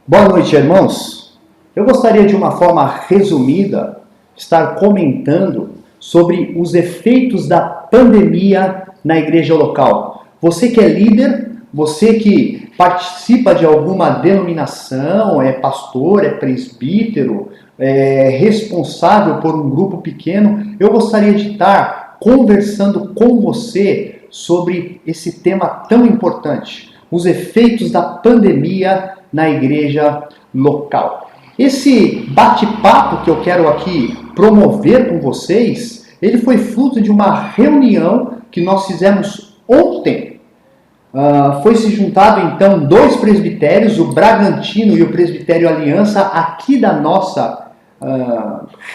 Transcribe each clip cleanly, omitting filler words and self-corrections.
Boa noite, irmãos. Eu gostaria de uma forma resumida estar comentando sobre os efeitos da pandemia na igreja local. Você que é líder, você que participa de alguma denominação, é pastor, é presbítero, é responsável por um grupo pequeno, eu gostaria de estar conversando com você sobre esse tema tão importante, os efeitos da pandemia na igreja local. Esse bate-papo que eu quero aqui promover com vocês, ele foi fruto de uma reunião que nós fizemos ontem. Foi se juntado então dois presbitérios, o Bragantino e o Presbitério Aliança, aqui da nossa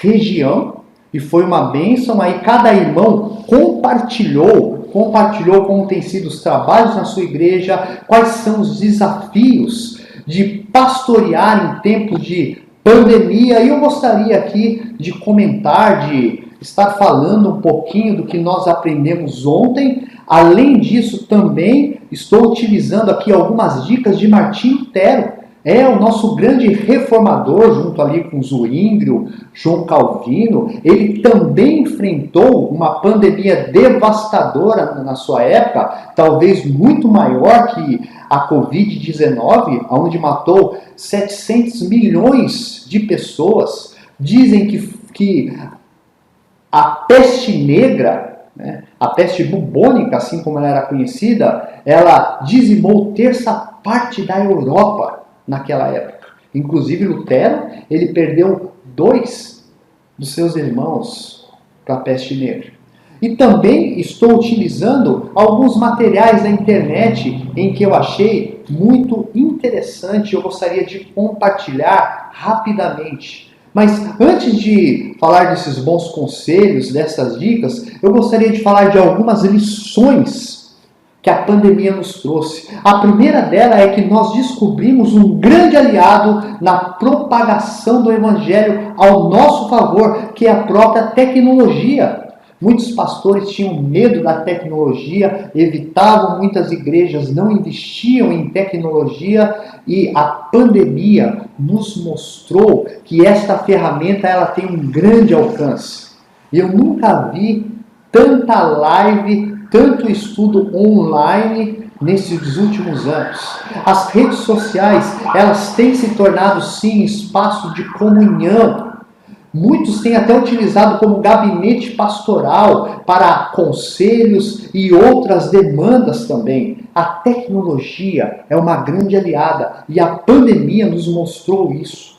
região, e foi uma bênção. Aí cada irmão compartilhou como tem sido os trabalhos na sua igreja, quais são os desafios de pastorear em tempos de pandemia. E eu gostaria aqui de comentar, de estar falando um pouquinho do que nós aprendemos ontem. Além disso, também estou utilizando aqui algumas dicas de Martinho Lutero, o nosso grande reformador, junto ali com Zwinglio, João Calvino. Ele também enfrentou uma pandemia devastadora na sua época, talvez muito maior que a Covid-19, onde matou 700 milhões de pessoas. Dizem que a peste negra, a peste bubônica, assim como ela era conhecida, ela dizimou terça parte da Europa naquela época. Inclusive Lutero, ele perdeu 2 dos seus irmãos para a peste negra. E também estou utilizando alguns materiais da internet em que eu achei muito interessante, eu gostaria de compartilhar rapidamente. Mas antes de falar desses bons conselhos, dessas dicas, eu gostaria de falar de algumas lições que a pandemia nos trouxe. A primeira dela é que nós descobrimos um grande aliado na propagação do evangelho ao nosso favor, que é a própria tecnologia. Muitos pastores tinham medo da tecnologia, evitavam muitas igrejas, não investiam em tecnologia, e a pandemia nos mostrou que esta ferramenta ela tem um grande alcance. Eu nunca vi tanta live, tanto estudo online nesses últimos anos. As redes sociais, elas têm se tornado sim espaço de comunhão. Muitos têm até utilizado como gabinete pastoral para conselhos e outras demandas também. A tecnologia é uma grande aliada e a pandemia nos mostrou isso.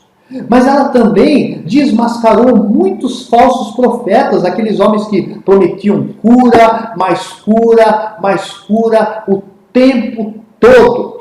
Mas ela também desmascarou muitos falsos profetas, aqueles homens que prometiam cura, mais cura o tempo todo,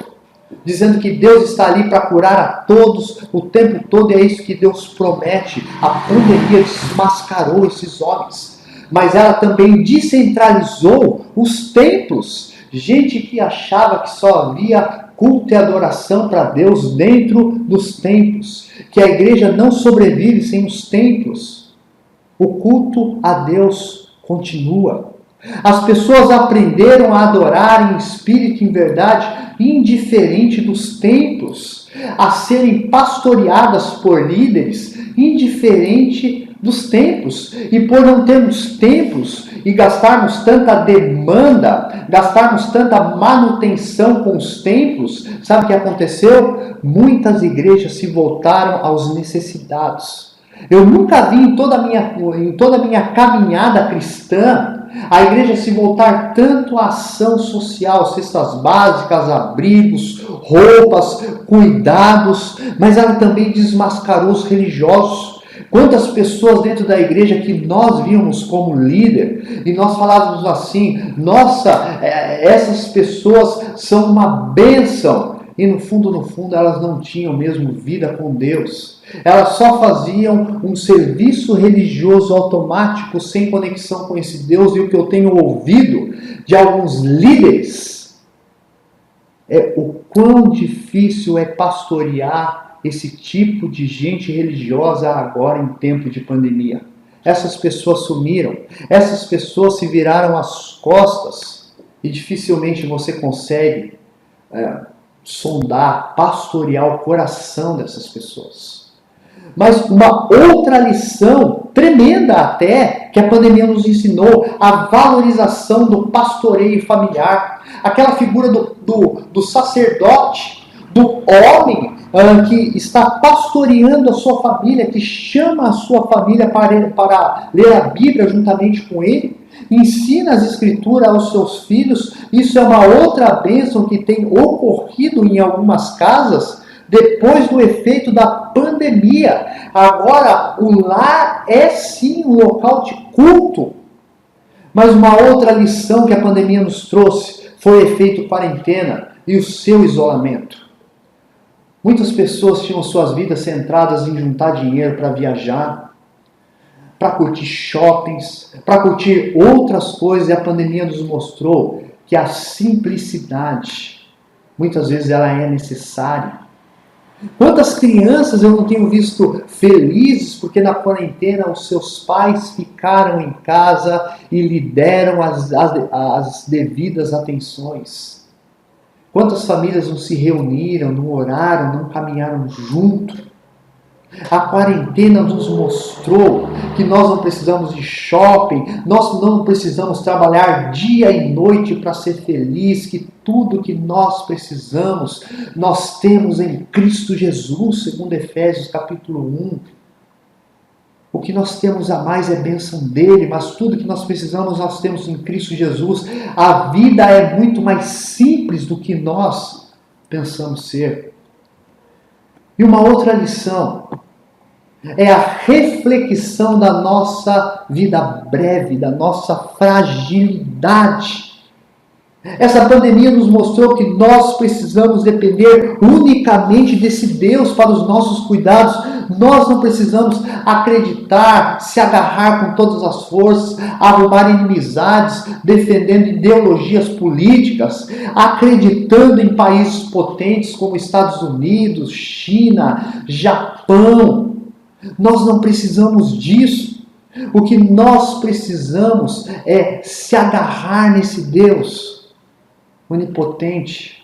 dizendo que Deus está ali para curar a todos o tempo todo, e é isso que Deus promete. A pandemia desmascarou esses homens, mas ela também descentralizou os templos. Gente que achava que só havia culto e adoração para Deus dentro dos templos, que a igreja não sobrevive sem os templos. O culto a Deus continua. As pessoas aprenderam a adorar em espírito e em verdade, indiferente dos templos, a serem pastoreadas por líderes, indiferente dos templos. E por não termos templos e gastarmos tanta demanda, gastarmos tanta manutenção com os templos, sabe o que aconteceu? Muitas igrejas se voltaram aos necessitados. Eu nunca vi em toda a minha caminhada cristã a igreja se voltar tanto à ação social, cestas básicas, abrigos, roupas, cuidados, mas ela também desmascarou os religiosos. Quantas pessoas dentro da igreja que nós víamos como líder e nós falávamos assim: nossa, essas pessoas são uma bênção. E no fundo, elas não tinham mesmo vida com Deus. Elas só faziam um serviço religioso automático, sem conexão com esse Deus. E o que eu tenho ouvido de alguns líderes é o quão difícil é pastorear esse tipo de gente religiosa agora em tempo de pandemia. Essas pessoas sumiram, essas pessoas se viraram as costas e dificilmente você consegue sondar, pastorear o coração dessas pessoas. Mas uma outra lição, tremenda até, que a pandemia nos ensinou, a valorização do pastoreio familiar. Aquela figura do sacerdote, do homem que está pastoreando a sua família, que chama a sua família para ler a Bíblia juntamente com ele, ensina as Escrituras aos seus filhos. Isso é uma outra bênção que tem ocorrido em algumas casas, depois do efeito da pandemia. Agora, o lar é sim um local de culto. Mas uma outra lição que a pandemia nos trouxe foi o efeito quarentena e o seu isolamento. Muitas pessoas tinham suas vidas centradas em juntar dinheiro para viajar, para curtir shoppings, para curtir outras coisas, e a pandemia nos mostrou que a simplicidade, muitas vezes ela é necessária. Quantas crianças eu não tenho visto felizes porque na quarentena os seus pais ficaram em casa e lhe deram as devidas atenções. Quantas famílias não se reuniram, não oraram, não caminharam junto. A quarentena nos mostrou que nós não precisamos de shopping, nós não precisamos trabalhar dia e noite para ser feliz, que tudo que nós precisamos, nós temos em Cristo Jesus, segundo Efésios capítulo 1. O que nós temos a mais é bênção dele, mas tudo que nós precisamos nós temos em Cristo Jesus. A vida é muito mais simples do que nós pensamos ser. E uma outra lição é a reflexão da nossa vida breve, da nossa fragilidade. Essa pandemia nos mostrou que nós precisamos depender unicamente desse Deus para os nossos cuidados. Nós não precisamos acreditar, se agarrar com todas as forças, arrumar inimizades, defendendo ideologias políticas, acreditando em países potentes como Estados Unidos, China, Japão. Nós não precisamos disso. O que nós precisamos é se agarrar nesse Deus onipotente.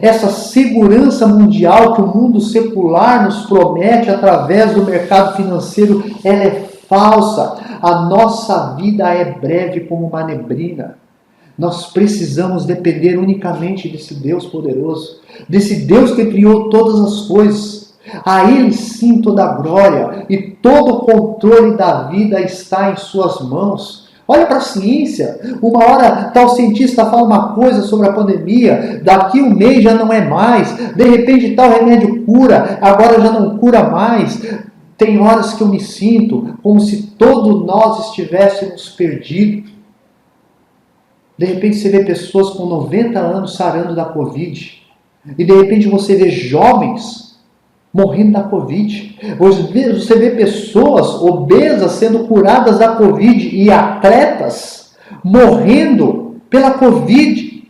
Essa segurança mundial que o mundo secular nos promete através do mercado financeiro, ela é falsa. A nossa vida é breve como uma neblina. Nós precisamos depender unicamente desse Deus poderoso, desse Deus que criou todas as coisas. A Ele sim toda a glória e todo o controle da vida está em suas mãos. Olha para a ciência, uma hora tal cientista fala uma coisa sobre a pandemia, daqui um mês já não é mais, de repente tal remédio cura, agora já não cura mais. Tem horas que eu me sinto como se todos nós estivéssemos perdidos. De repente você vê pessoas com 90 anos sarando da Covid, e de repente você vê jovens morrendo da Covid. Você vê pessoas obesas sendo curadas da Covid e atletas morrendo pela Covid.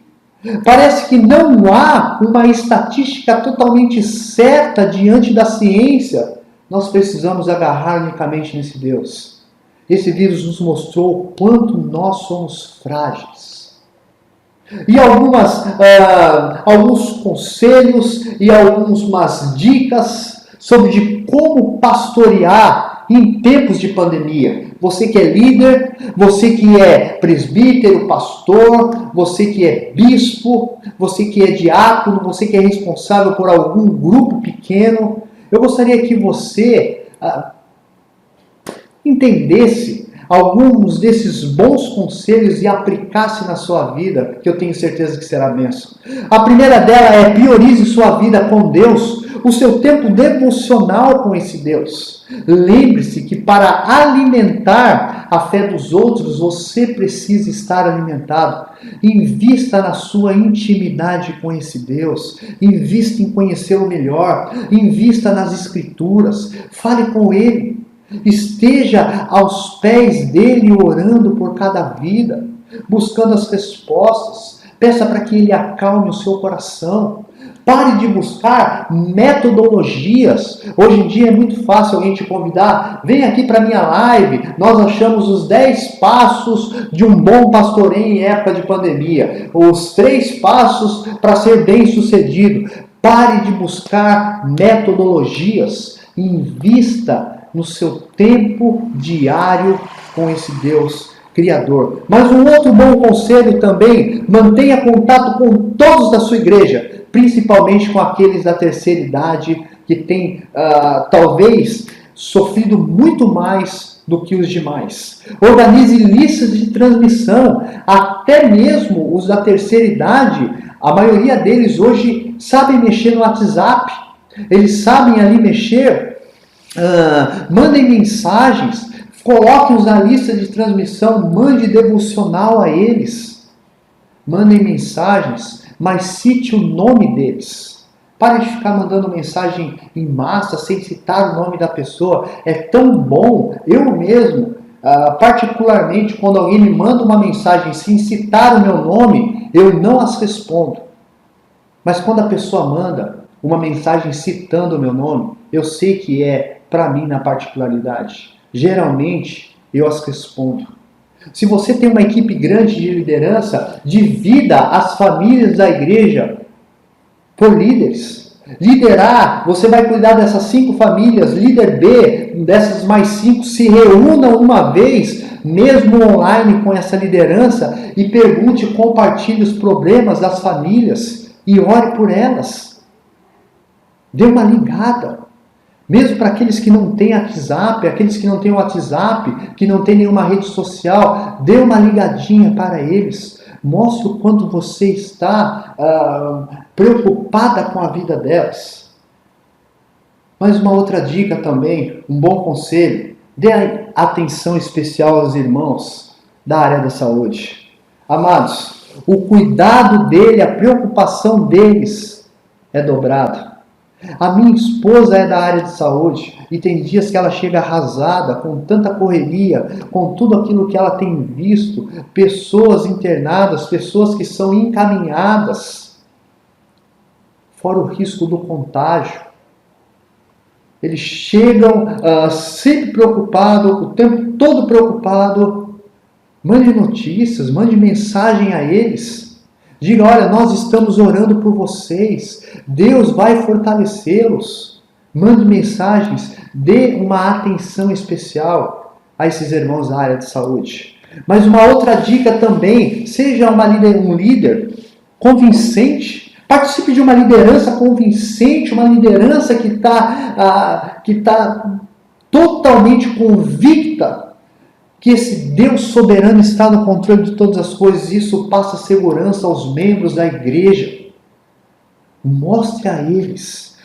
Parece que não há uma estatística totalmente certa diante da ciência. Nós precisamos agarrar unicamente nesse Deus. Esse vírus nos mostrou o quanto nós somos frágeis. E alguns conselhos e algumas dicas sobre de como pastorear em tempos de pandemia. Você que é líder, você que é presbítero, pastor, você que é bispo, você que é diácono, você que é responsável por algum grupo pequeno, eu gostaria que você entendesse alguns desses bons conselhos e aplicasse na sua vida, que eu tenho certeza que será bênção. A primeira dela é: priorize sua vida com Deus, o seu tempo devocional com esse Deus. Lembre-se que para alimentar a fé dos outros, você precisa estar alimentado. Invista na sua intimidade com esse Deus. Invista em conhecê-lo melhor. Invista nas Escrituras. Fale com Ele. Esteja aos pés dele orando por cada vida, buscando as respostas. Peça para que ele acalme o seu coração. Pare de buscar metodologias. Hoje em dia é muito fácil alguém te convidar: vem aqui para a minha live, nós achamos os 10 passos de um bom pastoreio em época de pandemia, os 3 passos para ser bem sucedido. Pare de buscar metodologias. Invista no seu tempo diário com esse Deus Criador. Mas um outro bom conselho também, mantenha contato com todos da sua igreja, principalmente com aqueles da terceira idade, que têm talvez sofrido muito mais do que os demais. Organize listas de transmissão, até mesmo os da terceira idade, a maioria deles hoje sabem mexer no WhatsApp, eles sabem ali mexer, mandem mensagens, coloquem-os na lista de transmissão, mande devocional a eles, mandem mensagens, mas cite o nome deles. Pare de ficar mandando mensagem em massa sem citar o nome da pessoa. É tão bom, eu mesmo, particularmente quando alguém me manda uma mensagem sem citar o meu nome, eu não as respondo. Mas quando a pessoa manda uma mensagem citando o meu nome, eu sei que é para mim na particularidade. Geralmente, eu as respondo. Se você tem uma equipe grande de liderança, divida as famílias da igreja por líderes. Liderar, você vai cuidar dessas 5 famílias, líder B, dessas mais 5, se reúnam uma vez, mesmo online com essa liderança, e pergunte, compartilhe os problemas das famílias e ore por elas. Dê uma ligada. Mesmo para aqueles que não têm WhatsApp, aqueles que não têm WhatsApp, que não têm nenhuma rede social, dê uma ligadinha para eles. Mostre o quanto você está preocupada com a vida delas. Mas uma outra dica também, um bom conselho, dê atenção especial aos irmãos da área da saúde. Amados, o cuidado dele, a preocupação deles é dobrado. A minha esposa é da área de saúde e tem dias que ela chega arrasada, com tanta correria, com tudo aquilo que ela tem visto, pessoas internadas, pessoas que são encaminhadas, fora o risco do contágio. Eles chegam sempre preocupados, o tempo todo preocupado. Mande notícias, mande mensagem a eles. Diga, olha, nós estamos orando por vocês. Deus vai fortalecê-los. Mande mensagens. Dê uma atenção especial a esses irmãos da área de saúde. Mas uma outra dica também, seja um líder convincente. Participe de uma liderança convincente, uma liderança que está totalmente convicta que esse Deus soberano está no controle de todas as coisas. Isso passa segurança aos membros da igreja. Mostre a eles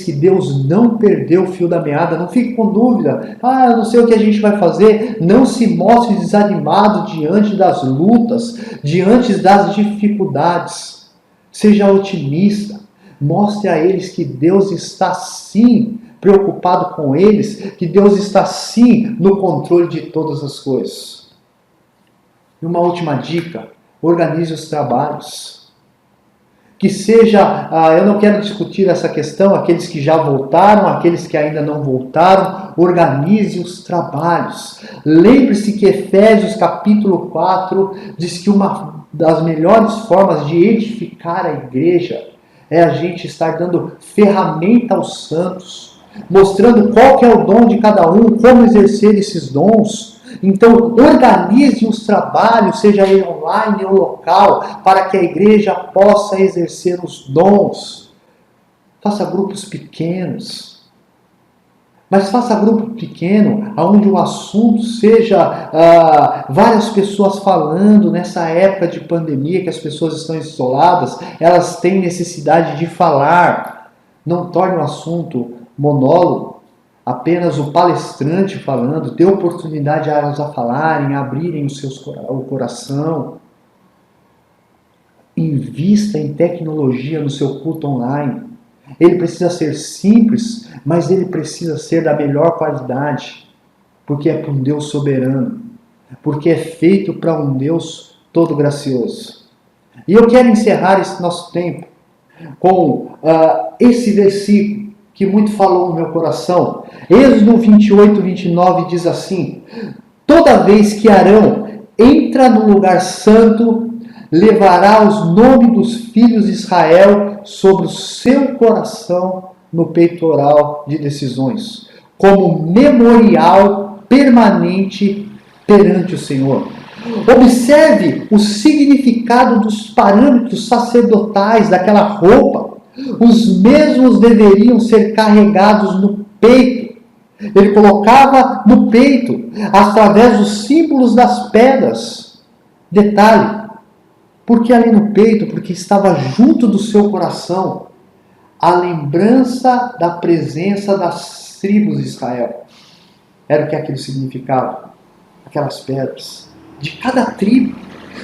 que Deus não perdeu o fio da meada. Não fique com dúvida. Eu não sei o que a gente vai fazer. Não se mostre desanimado diante das lutas, diante das dificuldades. Seja otimista. Mostre a eles que Deus está sim preocupado com eles, que Deus está sim no controle de todas as coisas. E uma última dica, organize os trabalhos. Que seja, eu não quero discutir essa questão, aqueles que já voltaram, aqueles que ainda não voltaram, organize os trabalhos. Lembre-se que Efésios capítulo 4 diz que uma das melhores formas de edificar a igreja é a gente estar dando ferramenta aos santos, mostrando qual que é o dom de cada um, como exercer esses dons. Então, organize os trabalhos, seja ele online ou local, para que a igreja possa exercer os dons. Faça grupos pequenos. Mas faça grupo pequeno, onde o assunto seja várias pessoas falando nessa época de pandemia, que as pessoas estão isoladas, elas têm necessidade de falar. Não torne o assunto monólogo, apenas o palestrante falando, dê oportunidade a elas a falarem, a abrirem o coração. Invista em tecnologia no seu culto online. Ele precisa ser simples, mas ele precisa ser da melhor qualidade, porque é para um Deus soberano, porque é feito para um Deus todo gracioso. E eu quero encerrar esse nosso tempo com esse versículo que muito falou no meu coração. Êxodo 28, 29 diz assim: toda vez que Arão entra no lugar santo, levará os nomes dos filhos de Israel sobre o seu coração no peitoral de decisões, como memorial permanente perante o Senhor. Observe o significado dos parâmetros sacerdotais daquela roupa. Os mesmos deveriam ser carregados no peito. Ele colocava no peito, através dos símbolos das pedras. Detalhe, por que ali no peito? Porque estava junto do seu coração a lembrança da presença das tribos de Israel. Era o que aquilo significava, aquelas pedras, de cada tribo.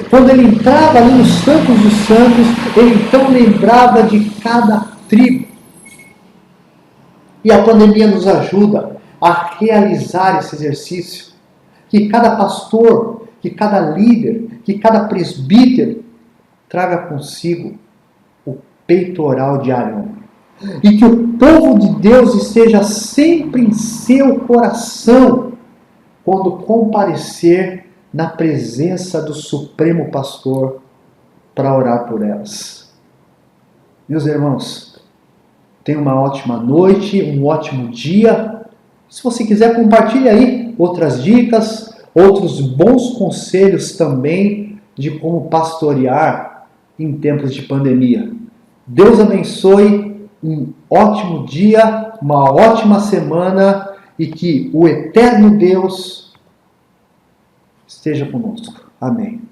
Quando ele entrava ali nos santos dos santos, ele então lembrava de cada tribo. E a pandemia nos ajuda a realizar esse exercício. Que cada pastor, que cada líder, que cada presbítero traga consigo o peitoral de Arão. E que o povo de Deus esteja sempre em seu coração quando comparecer na presença do Supremo Pastor para orar por elas. Meus irmãos, tenha uma ótima noite, um ótimo dia. Se você quiser, compartilhe aí outras dicas, outros bons conselhos também de como pastorear em tempos de pandemia. Deus abençoe, um ótimo dia, uma ótima semana e que o eterno Deus esteja conosco. Amém.